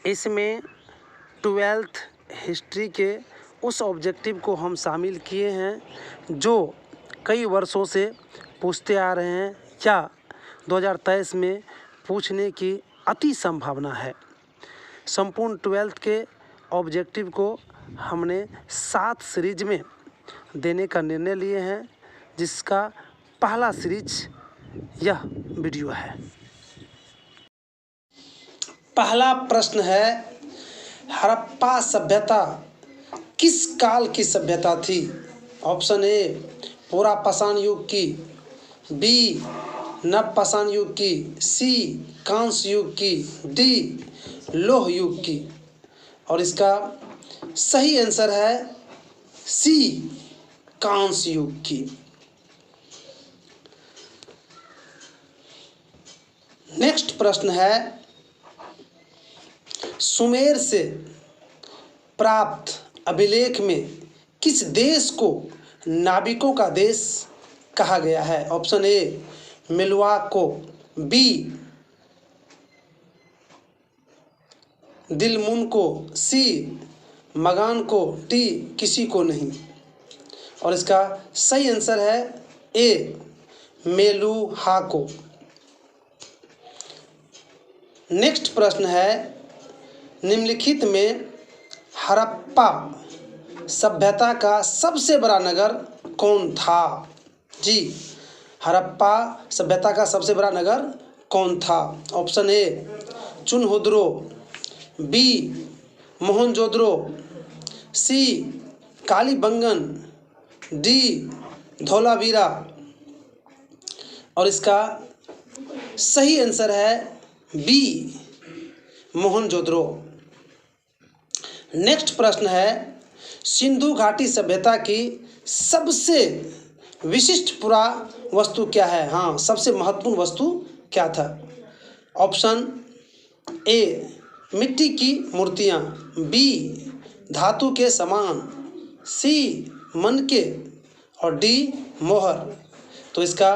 इसमें 12th history के उस ऑब्जेक्टिव को हम शामिल किए हैं जो कई वर्षों से पूछते आ रहे हैं या 2023 में पूछने की अति संभावना है। संपूर्ण 12th के ऑब्जेक्टिव को हमने 7 सीरीज में देने का निर्णय लिए हैं, जिसका पहला सीरीज यह वीडियो है। पहला प्रश्न है, हड़प्पा सभ्यता किस काल की सभ्यता थी? ऑप्शन ए पुरा पाषाण युग की, बी नव पाषाण युग की, सी कांस्य युग की, डी लौह युग की। और इसका सही आंसर है सी कांस्य युग की। नेक्स्ट प्रश्न है, सुमेर से प्राप्त अभिलेख में किस देश को नाविकों का देश कहा गया है? ऑप्शन ए मिलवाक को, बी दिलमुन को, सी मगान को, डी किसी को नहीं। और इसका सही आंसर है ए मेलुहा को। नेक्स्ट प्रश्न है, निम्नलिखित में हड़प्पा सभ्यता का सबसे बड़ा नगर कौन था? जी, हड़प्पा सभ्यता का सबसे बड़ा नगर कौन था? Option A Chanhudaro, B Mohenjodaro, C Kalibangan, D Dholavira. और इसका सही आंसर है बी मोहनजोदड़ो। नेक्स्ट प्रश्न है, सिंधु घाटी सभ्यता की सबसे विशिष्ट पुरावस्तु क्या है? हाँ, सबसे महत्वपूर्ण वस्तु क्या था? ऑप्शन ए मिट्टी की मूर्तियाँ, बी धातु के सामान, सी मनके और डी मोहर। तो इसका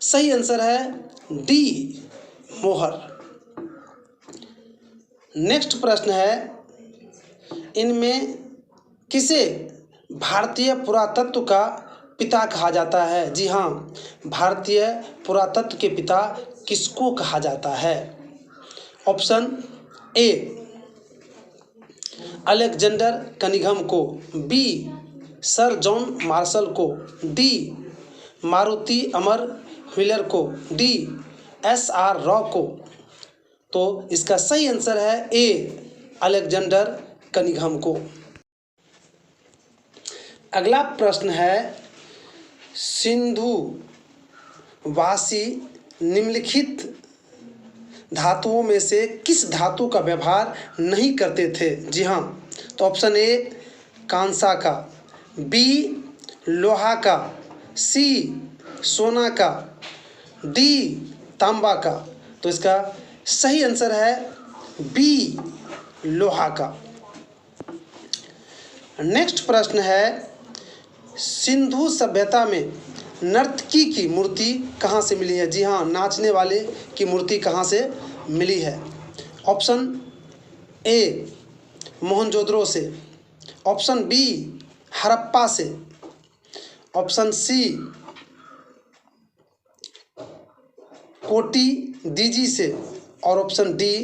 सही आंसर है डी मोहर। नेक्स्ट प्रश्न है, इनमें किसे भारतीय पुरातत्व का पिता कहा जाता है? जी हाँ, भारतीय पुरातत्व के पिता किसको कहा जाता है? ऑप्शन ए अलेक्जेंडर कनिंघम को, बी सर जॉन मार्शल को, डी मारुति अमर व्हीलर को, डी एस.आर. रॉ को। तो इसका सही आंसर है ए अलेक्जेंडर कनिंघम को। अगला प्रश्न है, सिंधु वासी निम्नलिखित धातुओं में से किस धातु का व्यवहार नहीं करते थे? जी हाँ, तो ऑप्शन ए कांसा का, बी लोहा का, सी सोना का, डी तांबा का। तो इसका सही आंसर है बी लोहा का। नेक्स्ट प्रश्न है, सिंधु सभ्यता में नर्तकी की मूर्ति कहाँ से मिली है? जी हाँ, नाचने वाले की मूर्ति कहाँ से मिली है? ऑप्शन ए मोहनजोदड़ो से, ऑप्शन बी हड़प्पा से, ऑप्शन सी कोटी दीजी से और ऑप्शन डी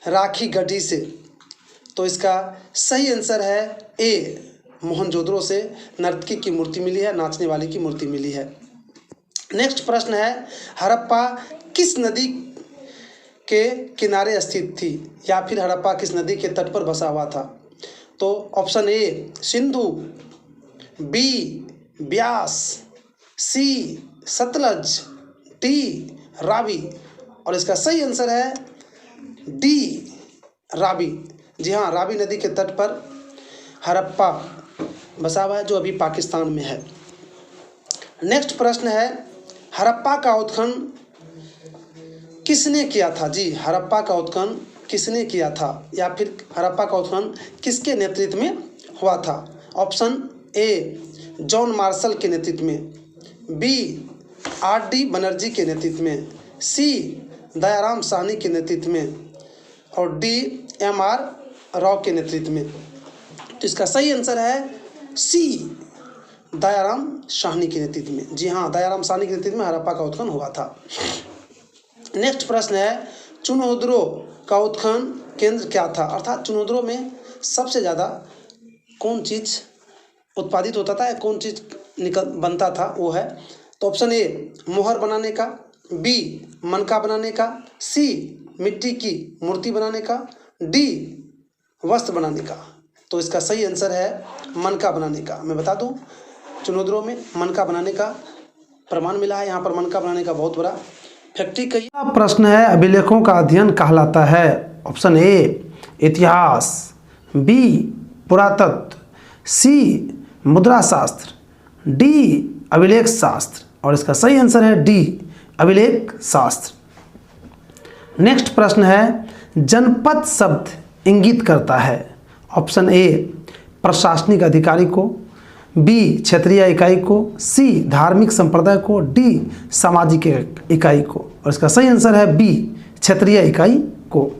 राखी गढ़ी से। तो इसका सही आंसर है ए मोहनजोदड़ो से नर्तकी की मूर्ति मिली है, नाचने वाले की मूर्ति मिली है। नेक्स्ट प्रश्न है, हड़प्पा किस नदी के किनारे स्थित थी या फिर हड़प्पा किस नदी के तट पर बसा हुआ था? तो option A Sindhu, B Beas, C Sutlej, D Ravi. और इसका सही आंसर है डी रावी। जी हाँ, रावी नदी के तट पर हड़प्पा बसा हुआ है, जो अभी पाकिस्तान में है। नेक्स्ट प्रश्न है, हड़प्पा का उत्खनन किसने किया था? जी, हड़प्पा का उत्खनन किसने किया था या फिर हड़प्पा का उत्खनन किसके नेतृत्व में हुआ था? ऑप्शन ए जॉन मार्शल के नेतृत्व में, बी आर.डी. बनर्जी के नेतृत्व में, सी दयाराम साहनी के नेतृत्व में और डी M.R. राव के नेतृत्व में। तो इसका सही आंसर है सी, दयाराम साहनी के नेतृत्व में। जी हाँ, दयाराम साहनी के नेतृत्व में हड़प्पा का उत्खनन हुआ था। नेक्स्ट प्रश्न है चुनोद्रो का उत्खनन केंद्र क्या था, अर्थात चुनोद्रो में सबसे ज़्यादा कौन चीज़ उत्पादित होता था या कौन चीज़ बनता था, वो है। तो ऑप्शन ए मोहर बनाने का, बी मनका बनाने का, सी मिट्टी की मूर्ति बनाने का, डी वस्त्र बनाने का। तो इसका सही आंसर है मनका बनाने का। मैं बता दूं, चुनोद्रो में मनका बनाने का प्रमाण मिला है। यहाँ पर मनका बनाने का बहुत बड़ा फैक्ट्री कही। प्रश्न है अभिलेखों का अध्ययन कहलाता है। ऑप्शन ए इतिहास, बी पुरातत्व, सी मुद्रा शास्त्र, डी अभिलेख शास्त्र। और इसका सही आंसर है डी अभिलेख शास्त्र। नेक्स्ट प्रश्न है जनपद शब्द इंगित करता है। ऑप्शन ए प्रशासनिक अधिकारी को, बी क्षेत्रीय इकाई को, सी धार्मिक संप्रदाय को, डी सामाजिक इकाई को। और इसका सही आंसर है बी क्षेत्रीय इकाई को।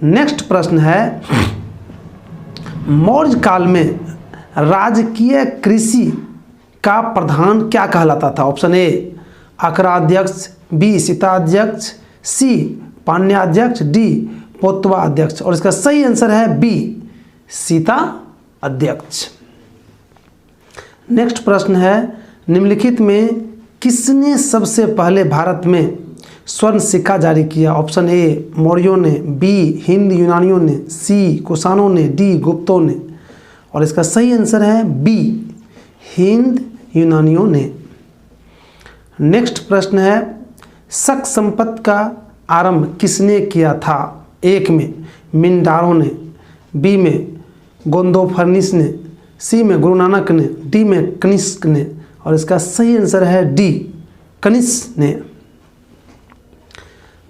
नेक्स्ट प्रश्न है मौर्य काल में राजकीय कृषि का प्रधान क्या कहलाता था। ऑप्शन ए अकराध्यक्ष, बी सीताध्यक्ष, सी पाण्याध्यक्ष, डी पोतवा अध्यक्ष। और इसका सही आंसर है बी सीता अध्यक्ष। नेक्स्ट प्रश्न है निम्नलिखित में किसने सबसे पहले भारत में स्वर्ण सिक्का जारी किया। ऑप्शन ए मौर्यों ने, बी हिंद यूनानियों ने, सी कुषाणों ने, डी गुप्तों ने। और इसका सही आंसर है बी हिंद यूनानियों ने। नेक्स्ट प्रश्न है शक संपत्ति का आरंभ किसने किया था। एक में मिंडारों ने, बी में गोंदोफर्निस ने, सी में गुरु नानक ने, डी में कनिष्क ने। और इसका सही आंसर है डी कनिष्क ने।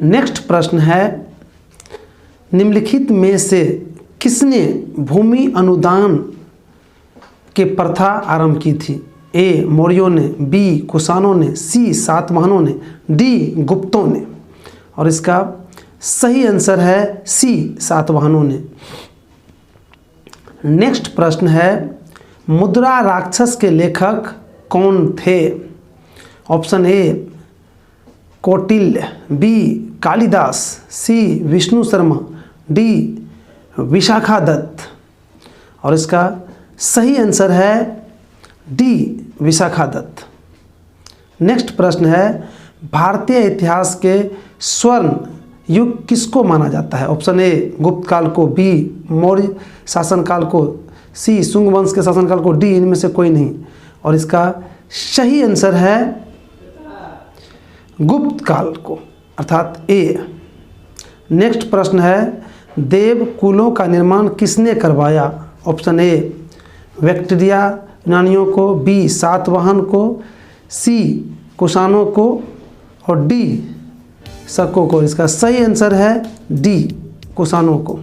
नेक्स्ट प्रश्न है निम्नलिखित में से किसने भूमि अनुदान के प्रथा आरंभ की थी। ए मौर्यों ने, बी कुषाणों ने, सी सातवाहनों ने, डी गुप्तों ने। और इसका सही आंसर है सी सातवाहनों ने। नेक्स्ट प्रश्न है मुद्रा राक्षस के लेखक कौन थे। Option A Kautilya, B Kalidas, C Vishnu Sharma, D Vishakhadatta. और इसका सही आंसर है डी विशाखा दत्त। नेक्स्ट प्रश्न है भारतीय इतिहास के स्वर्ण युग किसको माना जाता है। ऑप्शन ए गुप्त काल को, बी मौर्य शासनकाल को, सी शुंग वंश के शासनकाल को, डी इनमें से कोई नहीं। और इसका सही आंसर है गुप्त काल को, अर्थात ए। नेक्स्ट प्रश्न है देव कुलों का निर्माण किसने करवाया। ऑप्शन ए बैक्टीरिया यूनानियों को, बी सातवाहन को, सी कुषाणों को और डी शकों को। इसका सही आंसर है डी कुषाणों को।